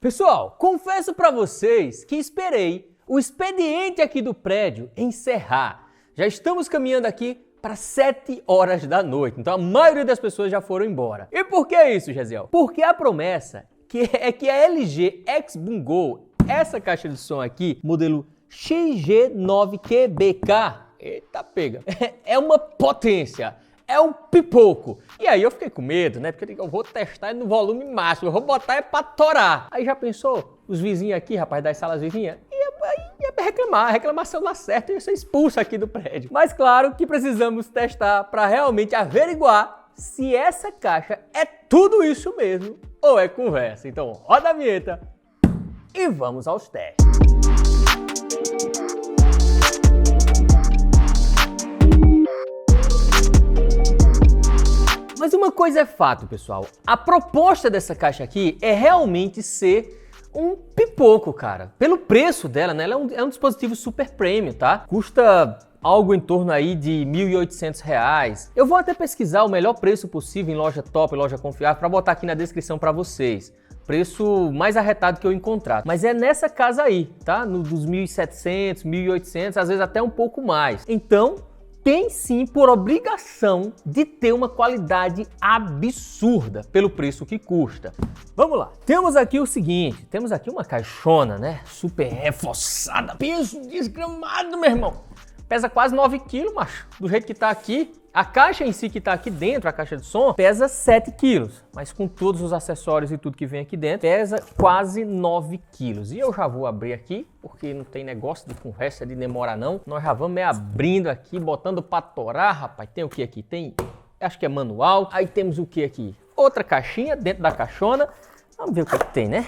Pessoal, confesso para vocês que esperei o expediente aqui do prédio encerrar. Já estamos caminhando aqui para 7 horas da noite, então a maioria das pessoas já foram embora. E por que isso, Gesiel? Porque a promessa é que a LG X Boom Go, essa caixa de som aqui, modelo XG9QBK, eita pega, é uma potência. É um pipoco. E aí eu fiquei com medo, né? Porque eu vou testar no volume máximo, eu vou botar pra torar. Aí já pensou? Os vizinhos aqui, rapaz, das salas vizinhas, ia reclamar, a reclamação dá certo, ia ser expulso aqui do prédio. Mas claro que precisamos testar para realmente averiguar se essa caixa é tudo isso mesmo ou é conversa. Então roda a vinheta e vamos aos testes. Mas uma coisa é fato, pessoal. A proposta dessa caixa aqui é realmente ser um pipoco, cara. Pelo preço dela, né? Ela é um dispositivo super premium, tá? Custa algo em torno aí de R$ 1.800. Eu vou até pesquisar o melhor preço possível em loja top, loja confiável, para botar aqui na descrição para vocês. Preço mais arretado que eu encontrar. Mas é nessa casa aí, tá? Dos 1.700, 1.800, às vezes até um pouco mais. Então, tem sim por obrigação de ter uma qualidade absurda pelo preço que custa. Vamos lá. Temos aqui o seguinte, temos aqui uma caixona, né? Super reforçada, peso desgramado, meu irmão. Pesa quase 9 kg, macho. Do jeito que tá aqui, a caixa em si que tá aqui dentro, a caixa de som, pesa 7 kg. Mas com todos os acessórios e tudo que vem aqui dentro, pesa quase 9 kg. E eu já vou abrir aqui, porque não tem negócio de conversa, de demora não. Nós já vamos abrindo aqui, botando pra torar, rapaz. Tem o que aqui? Tem, acho que é manual. Aí temos o que aqui? Outra caixinha dentro da caixona. Vamos ver o que tem, né?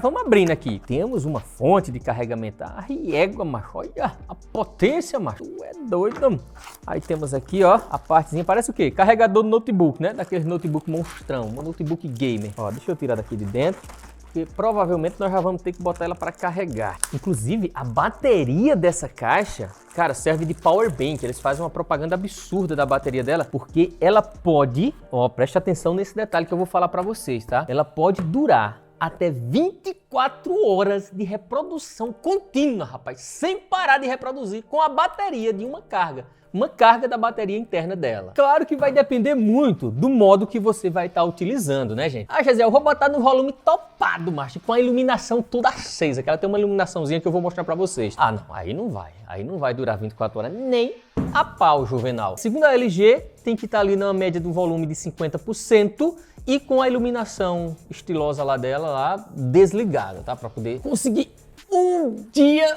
Vamos abrindo aqui. Temos uma fonte de carregamento. Ai, égua, macho. Olha a potência, macho. Tu é doido, mano. Aí temos aqui, ó, a partezinha. Parece o quê? Carregador do notebook, né? Daqueles notebook monstrão. Um notebook gamer. Ó, deixa eu tirar daqui de dentro, porque provavelmente nós já vamos ter que botar ela para carregar. Inclusive, a bateria dessa caixa, cara, serve de power bank. Eles fazem uma propaganda absurda da bateria dela, porque ela pode, ó, preste atenção nesse detalhe que eu vou falar para vocês, tá? Ela pode durar até 24 horas de reprodução contínua, rapaz, sem parar de reproduzir com a bateria de uma carga da bateria interna dela. Claro que vai depender muito do modo que você vai estar utilizando, né, gente? Ah, Gesiel, eu vou botar no volume topado, macho, com a iluminação toda acesa, que ela tem uma iluminaçãozinha que eu vou mostrar pra vocês. Ah, não, aí não vai durar 24 horas, nem a pau, Juvenal. Segundo a LG, tem que estar ali na média do volume de 50% e com a iluminação estilosa lá dela, lá, desligada, tá? Pra poder conseguir um dia,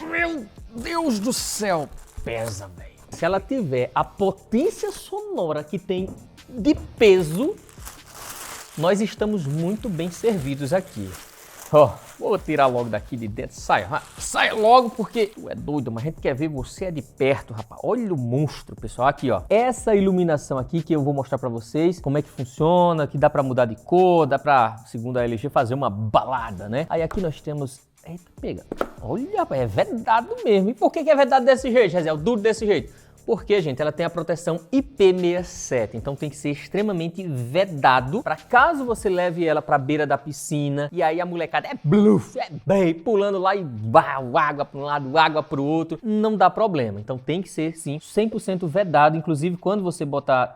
meu Deus do céu, pesa, velho. Se ela tiver a potência sonora que tem de peso, nós estamos muito bem servidos aqui. Ó, vou tirar logo daqui de dentro. Sai logo, porque tu é doido, mas a gente quer ver você de perto, rapaz. Olha o monstro, pessoal. Aqui, ó. Essa iluminação aqui que eu vou mostrar pra vocês como é que funciona, que dá pra mudar de cor, dá pra, segundo a LG, fazer uma balada, né? Aí aqui nós temos... Eita, pega. Olha, é vedado mesmo. E por que é vedado desse jeito, Gesiel? Duro desse jeito? Porque, gente, ela tem a proteção IP67, então tem que ser extremamente vedado para caso você leve ela para a beira da piscina e aí a molecada é bluf, é bem, pulando lá e água para um lado, água para o outro, não dá problema. Então tem que ser, sim, 100% vedado, inclusive quando você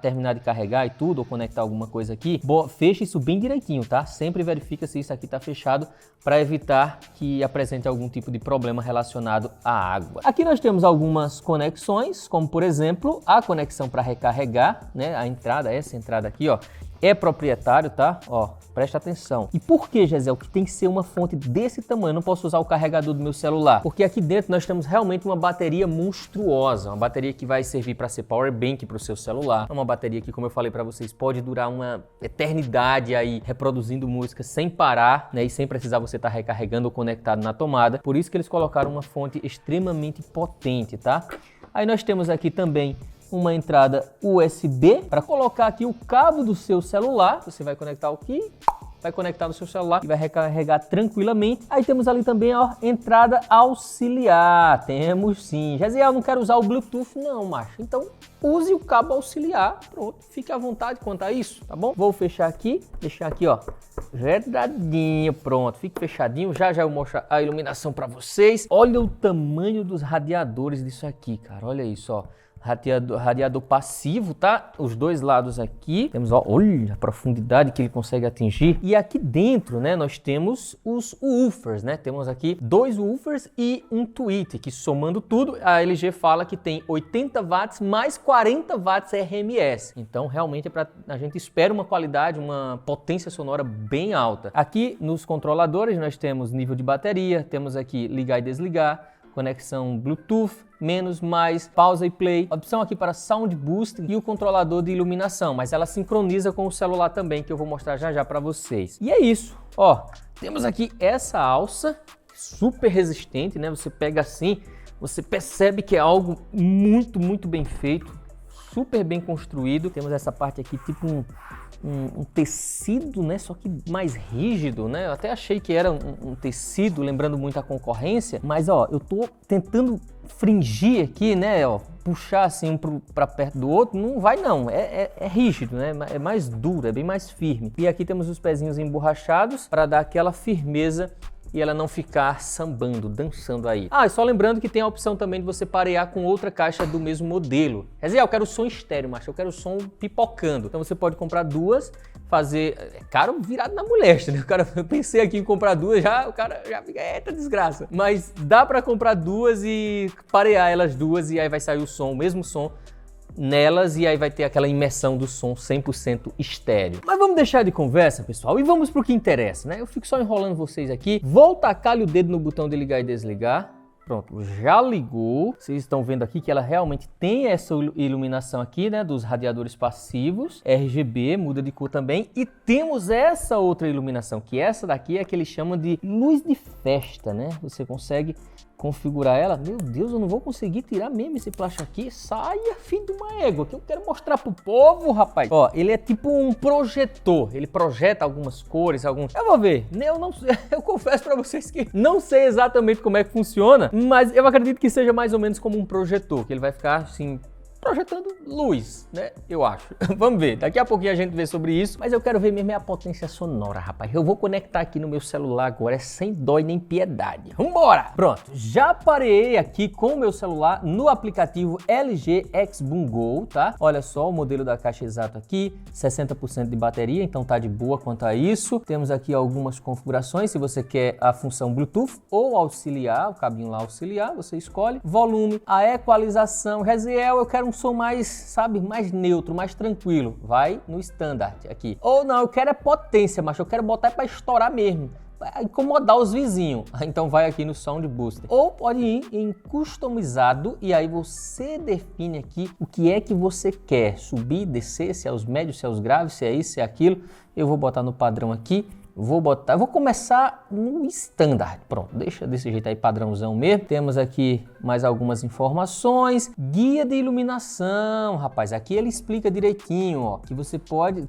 terminar de carregar e tudo, ou conectar alguma coisa aqui, fecha isso bem direitinho, tá? Sempre verifica se isso aqui tá fechado para evitar que apresente algum tipo de problema relacionado à água. Aqui nós temos algumas conexões, como por exemplo, a conexão para recarregar, né? A entrada, essa entrada aqui, ó, é proprietário, tá? Ó, presta atenção. E por que, Gesiel, que tem que ser uma fonte desse tamanho? Eu não posso usar o carregador do meu celular. Porque aqui dentro nós temos realmente uma bateria monstruosa. Uma bateria que vai servir para ser power bank para o seu celular. É uma bateria que, como eu falei para vocês, pode durar uma eternidade aí, reproduzindo música sem parar, né? E sem precisar você estar recarregando ou conectado na tomada. Por isso que eles colocaram uma fonte extremamente potente, tá? Aí nós temos aqui também uma entrada USB para colocar aqui o cabo do seu celular. Você vai conectar aqui vai conectar no seu celular e vai recarregar tranquilamente. Aí temos ali também a entrada auxiliar. Temos sim. Jaziel, não quero usar o Bluetooth não, macho. Então use o cabo auxiliar. Pronto, fique à vontade quanto a isso, tá bom? Vou fechar aqui, deixar aqui, ó, vedadinho, pronto. Fique fechadinho. Já eu mostro a iluminação para vocês. Olha o tamanho dos radiadores disso aqui, cara. Olha isso, ó. Radiador passivo, tá? Os dois lados aqui. Temos, ó, olha a profundidade que ele consegue atingir. E aqui dentro, né, nós temos os woofers, né? Temos aqui 2 woofers e um tweeter, que somando tudo, a LG fala que tem 80 watts mais 40 watts RMS. Então, realmente, a gente espera uma qualidade, uma potência sonora bem alta. Aqui nos controladores, nós temos nível de bateria, temos aqui ligar e desligar, conexão Bluetooth, menos, mais, pausa e play, opção aqui para Sound Boost e o controlador de iluminação, mas ela sincroniza com o celular também, que eu vou mostrar já para vocês. E é isso, ó, temos aqui essa alça, super resistente, né? Você pega assim, você percebe que é algo muito bem feito, super bem construído. Temos essa parte aqui, tipo um tecido, né? Só que mais rígido, né? Eu até achei que era um tecido, lembrando muito a concorrência, mas ó, eu tô tentando fringir aqui, né? Ó, puxar assim um para perto do outro, não vai não, é rígido, né? É mais duro, é bem mais firme. E aqui temos os pezinhos emborrachados para dar aquela firmeza e ela não ficar sambando, dançando aí. Ah, e só lembrando que tem a opção também de você parear com outra caixa do mesmo modelo. Quer dizer, eu quero som estéreo, mas eu quero som pipocando. Então você pode comprar duas, fazer... É caro virado na moléstia, né? O cara, eu pensei aqui em comprar duas, o cara já fica, eita desgraça. Mas dá pra comprar duas e parear elas duas e aí vai sair o som, o mesmo som nelas, e aí vai ter aquela imersão do som 100% estéreo. Mas vamos deixar de conversa, pessoal, e vamos pro que interessa, né? Eu fico só enrolando vocês aqui. Vou tacar-lhe o dedo no botão de ligar e desligar. Pronto, já ligou. Vocês estão vendo aqui que ela realmente tem essa iluminação aqui, né, dos radiadores passivos, RGB, muda de cor também. E temos essa outra iluminação, que essa daqui é que eles chamam de luz de festa, né? Você consegue configurar ela. Meu Deus, eu não vou conseguir tirar mesmo esse plástico aqui. Saia, filho de uma égua, que eu quero mostrar pro povo, rapaz. Ó, ele é tipo um projetor. Ele projeta algumas cores, alguns... Eu vou ver. Eu não sei, eu confesso pra vocês que não sei exatamente como é que funciona, mas eu acredito que seja mais ou menos como um projetor, que ele vai ficar assim, projetando luz, né? Eu acho. Vamos ver. Daqui a pouquinho a gente vê sobre isso, mas eu quero ver mesmo a potência sonora, rapaz. Eu vou conectar aqui no meu celular agora, sem dó e nem piedade. Vambora! Pronto, já parei aqui com o meu celular no aplicativo LG X Boom Go, tá? Olha só o modelo da caixa exato aqui, 60% de bateria, então tá de boa quanto a isso. Temos aqui algumas configurações, se você quer a função Bluetooth ou auxiliar, o cabinho lá auxiliar, você escolhe. Volume, a equalização, Raziel, eu quero um som mais, sabe, mais neutro, mais tranquilo. Vai no standard aqui. Ou não, eu quero é potência, mas eu quero botar para estourar mesmo, para incomodar os vizinhos. Então vai aqui no Sound Booster. Ou pode ir em customizado e aí você define aqui o que é que você quer. Subir, descer, se é os médios, se é os graves, se é isso, se é aquilo. Eu vou botar no padrão aqui. Vou começar no standard, pronto, deixa desse jeito aí, padrãozão mesmo. Temos aqui mais algumas informações, guia de iluminação, rapaz, aqui ele explica direitinho, ó, que você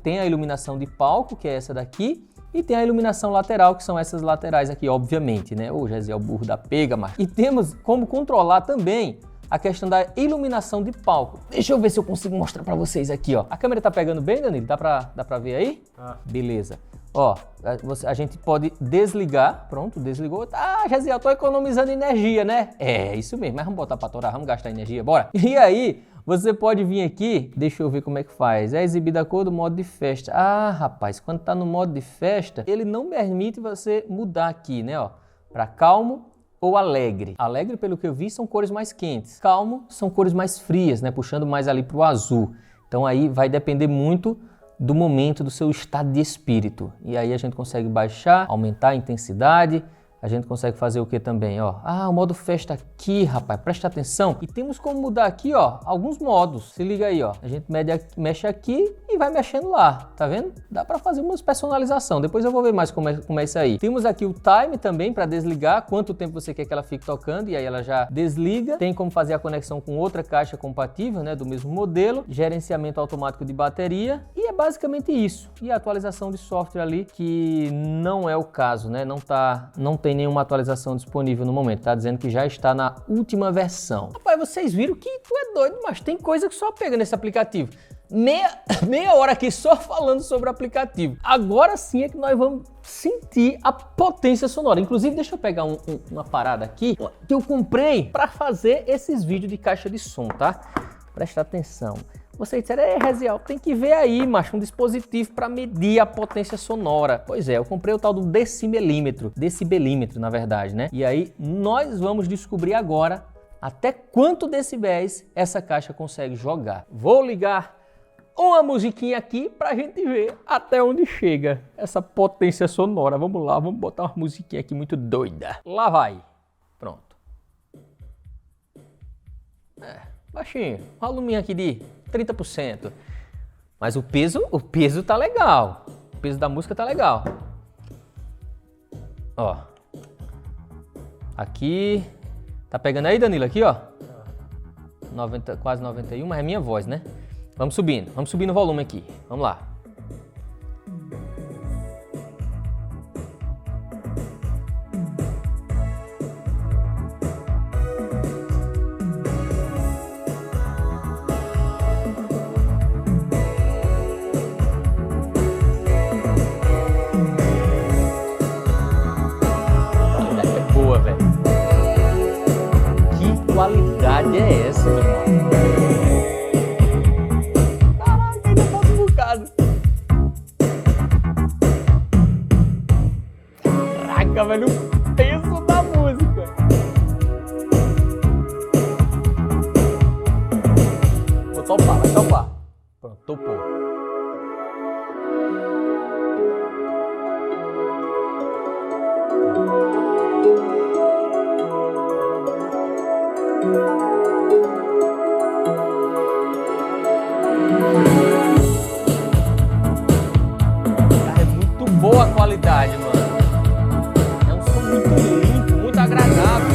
tem a iluminação de palco, que é essa daqui, e tem a iluminação lateral, que são essas laterais aqui, obviamente, né, ô Jezé, o burro da pega, mas... E temos como controlar também a questão da iluminação de palco. Deixa eu ver se eu consigo mostrar pra vocês aqui, ó. A câmera tá pegando bem, Danilo? Dá pra ver aí? Ah. Beleza. Ó, a gente pode desligar, pronto, desligou. Ah, Jaziel, eu tô economizando energia, né? É, isso mesmo, mas vamos botar pra torar, vamos gastar energia, bora. E aí, você pode vir aqui, deixa eu ver como é que faz. É exibida a cor do modo de festa. Ah, rapaz, quando tá no modo de festa, ele não permite você mudar aqui, né, ó, pra calmo ou alegre. Alegre, pelo que eu vi, são cores mais quentes. Calmo são cores mais frias, né, puxando mais ali pro azul. Então aí vai depender muito do momento, do seu estado de espírito. E aí a gente consegue baixar, aumentar a intensidade, a gente consegue fazer o que também, ó? Ah, o modo festa aqui, rapaz, presta atenção. E temos como mudar aqui, ó, alguns modos. Se liga aí, ó. A gente mexe aqui e vai mexendo lá, tá vendo? Dá pra fazer umas personalização. Depois eu vou ver mais como é isso aí. Temos aqui o time também pra desligar, quanto tempo você quer que ela fique tocando, e aí ela já desliga. Tem como fazer a conexão com outra caixa compatível, né, do mesmo modelo. Gerenciamento automático de bateria. E é basicamente isso. E a atualização de software ali, que não é o caso, né? Não tem nenhuma atualização disponível no momento. Tá dizendo que já está na última versão. Rapaz, vocês viram que tu é doido, mas tem coisa que só pega nesse aplicativo. Meia hora aqui só falando sobre o aplicativo. Agora sim é que nós vamos sentir a potência sonora. Inclusive, deixa eu pegar uma parada aqui que eu comprei para fazer esses vídeos de caixa de som, tá? Presta atenção. Vocês disseram, Reziel, tem que ver aí, macho, um dispositivo para medir a potência sonora. Pois é, eu comprei o tal do decibelímetro, na verdade, né? E aí nós vamos descobrir agora até quanto decibéis essa caixa consegue jogar. Vou ligar uma musiquinha aqui pra gente ver até onde chega essa potência sonora. Vamos lá, vamos botar uma musiquinha aqui muito doida. Lá vai. Pronto. Baixinho, voluminho aqui de 30%. Mas o peso tá legal. O peso da música tá legal. Ó. Aqui. Tá pegando aí, Danilo? Aqui, ó. 90, quase 91, mas é minha voz, né? Vamos subindo o volume aqui. Vamos lá. Qualidade é essa, meu irmão? Caraca, ainda falta um bocado. Caraca, velho, o peso da música. Vou topar, vai topar. Pronto, topou. É muito boa a qualidade, mano. É um som muito limpo, muito agradável.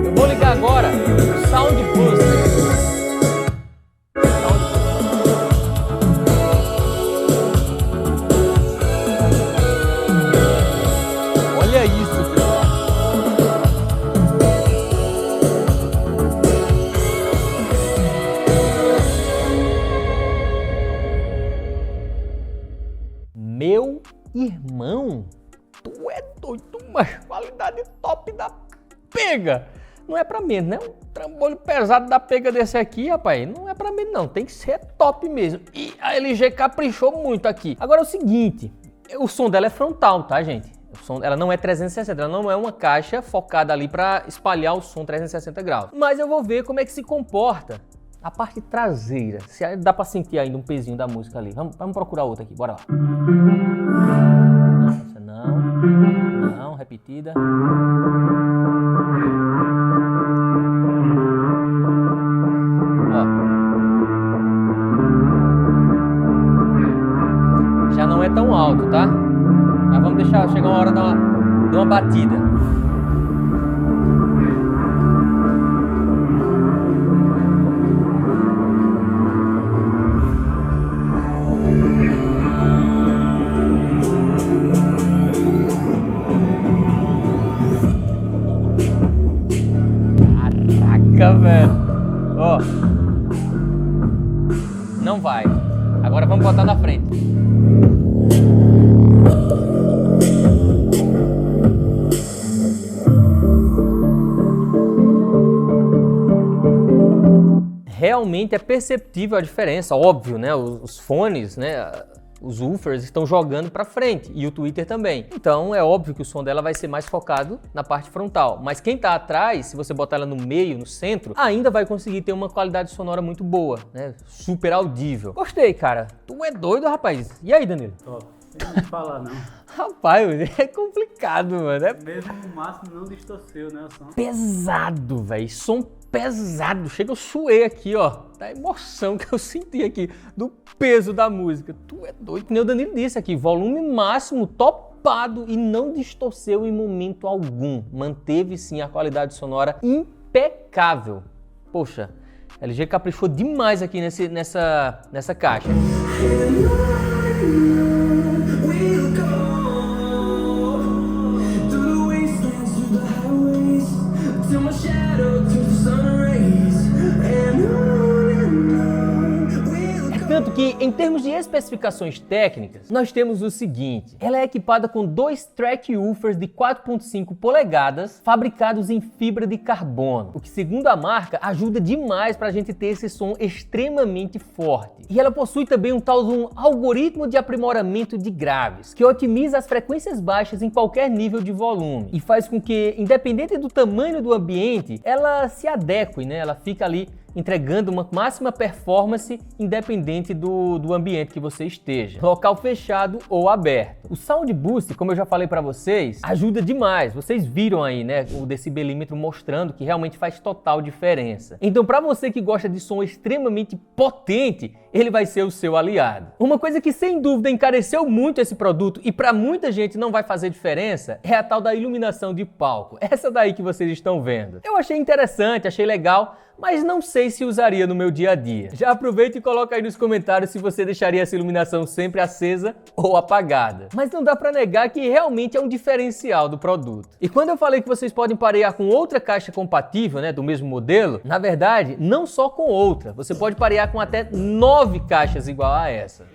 Eu vou ligar agora o Sound Booster. Olha isso, pessoal. Meu irmão, tu é doido, mas qualidade top da pega. Não é pra menos, né? Um trambolho pesado da pega desse aqui, rapaz, não é pra menos não, tem que ser top mesmo. E a LG caprichou muito aqui. Agora é o seguinte, o som dela é frontal, tá, gente? Ela não é 360, ela não é uma caixa focada ali para espalhar o som 360 graus. Mas eu vou ver como é que se comporta a parte traseira. Se dá para sentir ainda um pezinho da música ali. Vamos procurar outra aqui, bora lá. Não, essa não, repetida. Ó. Já não é tão alto, tá? Mas vamos deixar chegar uma hora de uma batida. Caraca, velho. Ó. Não vai. Agora vamos botar na frente. Realmente é perceptível a diferença, óbvio, né? Os fones, né? Os woofers estão jogando para frente e o tweeter também. Então é óbvio que o som dela vai ser mais focado na parte frontal. Mas quem tá atrás, se você botar ela no meio, no centro, ainda vai conseguir ter uma qualidade sonora muito boa, né? Super audível. Gostei, cara. Tu é doido, rapaz. E aí, Danilo? Top. Eu não falar não. Rapaz, é complicado, mano. Mesmo no máximo não distorceu, né, o som. Pesado, velho. Som pesado. Chega, eu suei aqui, ó. Da emoção que eu senti aqui, do peso da música. Tu é doido. Que nem o Danilo disse aqui, volume máximo, topado e não distorceu em momento algum. Manteve, sim, a qualidade sonora impecável. Poxa, LG caprichou demais aqui nessa caixa. Tanto que, em termos de especificações técnicas, nós temos o seguinte. Ela é equipada com 2 track woofers de 4.5 polegadas, fabricados em fibra de carbono, o que, segundo a marca, ajuda demais para a gente ter esse som extremamente forte. E ela possui também um tal de um algoritmo de aprimoramento de graves, que otimiza as frequências baixas em qualquer nível de volume, e faz com que, independente do tamanho do ambiente, ela se adeque, né? Ela fica ali entregando uma máxima performance independente do ambiente que você esteja, local fechado ou aberto. O Sound Boost, como eu já falei para vocês, ajuda demais. Vocês viram aí, né, o decibelímetro mostrando que realmente faz total diferença. Então, para você que gosta de som extremamente potente, ele vai ser o seu aliado. Uma coisa que sem dúvida encareceu muito esse produto e para muita gente não vai fazer diferença é a tal da iluminação de palco. Essa daí que vocês estão vendo. Eu achei interessante, achei legal, mas não sei se usaria no meu dia a dia. Já aproveita e coloca aí nos comentários se você deixaria essa iluminação sempre acesa ou apagada. Mas não dá pra negar que realmente é um diferencial do produto. E quando eu falei que vocês podem parear com outra caixa compatível, né, do mesmo modelo, na verdade, não só com outra, você pode parear com até 9 caixas igual a essa.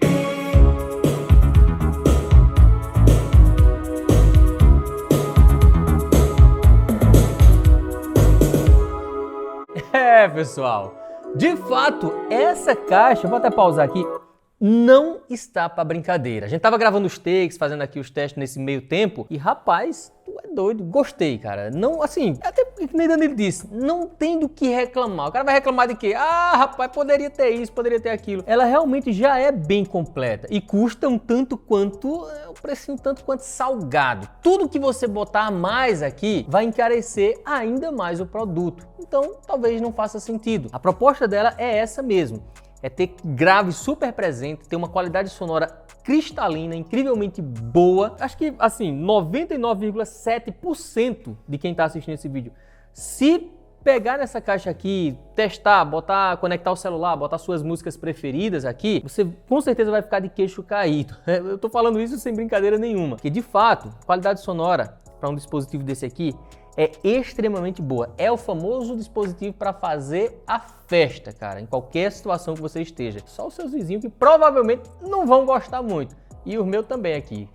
É, pessoal, de fato, essa caixa, vou até pausar aqui, não está para brincadeira. A gente tava gravando os takes, fazendo aqui os testes nesse meio tempo e, rapaz, tu é doido, gostei, cara. Não, assim, até que nem Danilo disse, não tem do que reclamar. O cara vai reclamar de quê? Ah, rapaz, poderia ter isso, poderia ter aquilo. Ela realmente já é bem completa e custa um tanto quanto, um precinho tanto quanto salgado. Tudo que você botar mais aqui vai encarecer ainda mais o produto. Então, talvez não faça sentido. A proposta dela é essa mesmo. É ter grave super presente, ter uma qualidade sonora cristalina, incrivelmente boa. Acho que, assim, 99,7% de quem está assistindo esse vídeo, se pegar nessa caixa aqui, testar, botar, conectar o celular, botar suas músicas preferidas aqui, você com certeza vai ficar de queixo caído. Eu tô falando isso sem brincadeira nenhuma. Porque, de fato, qualidade sonora para um dispositivo desse aqui é extremamente boa. É o famoso dispositivo para fazer a festa, cara, em qualquer situação que você esteja. Só os seus vizinhos que provavelmente não vão gostar muito. E o meu também aqui.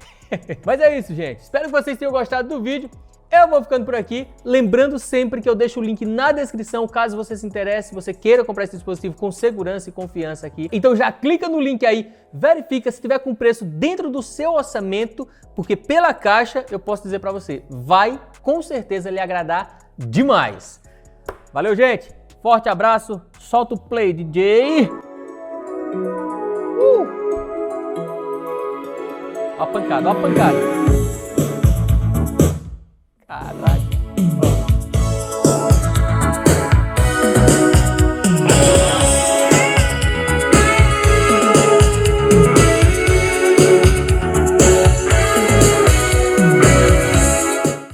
Mas é isso, gente. Espero que vocês tenham gostado do vídeo. Eu vou ficando por aqui, lembrando sempre que eu deixo o link na descrição, caso você se interesse, você queira comprar esse dispositivo com segurança e confiança aqui. Então já clica no link aí, verifica se tiver com preço dentro do seu orçamento, porque pela caixa eu posso dizer pra você, vai com certeza lhe agradar demais. Valeu, gente, forte abraço, solta o play, DJ! Ó a pancada, ó a pancada. Caralho.